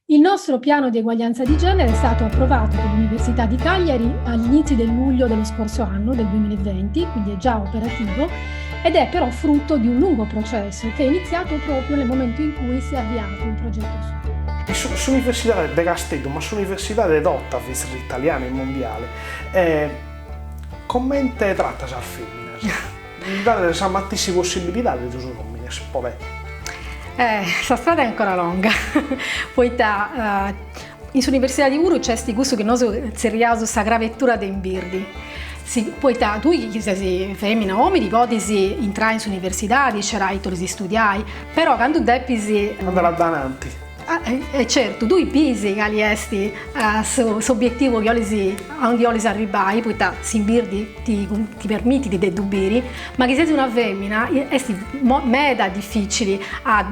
Il nostro piano di eguaglianza di genere è stato approvato dall'Università di Cagliari agli inizi del luglio dello scorso anno, del 2020, quindi è già operativo, ed è però frutto di un lungo processo che è iniziato proprio nel momento in cui si è avviato il progetto Sull'università di Castello, ma sull'università di tutta italiana e mondiale, come tratta il femminile? Dare tantissime possibilità di due uomini, se può vedere. La strada è ancora lunga, poi in Università di Uru c'è questo che noi seriamo la gravettura dei birdi. Poi tu, che sei femmina o uomo, potessi entrare in università, riceverai i studiai, però quando devi Andare avanti. certo, tu pisi che hai l'obiettivo che vuoi arrivare, poi si birdi ti permetti di dedubire, ma che sei una femmina è meda difficile a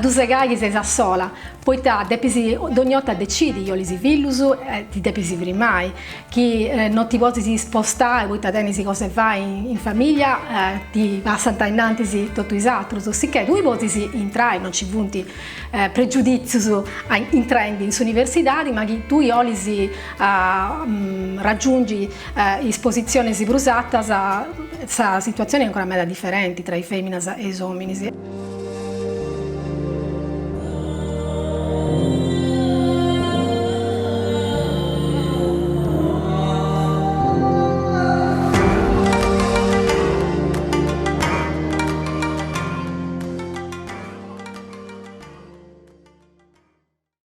segare che sei sola, poi devi ogni volta decidi che si fillus ti devi vivere mai, che non ti puoi spostare, poi ti cose fai in famiglia, ti passano innanzi tutti gli altri, sicché tu puoi entrare, non ci punti pregiudizi in trend in università, ma che tu raggiungi esposizioni brusate, la situazione è ancora meda differente tra i femmine e gli uomini.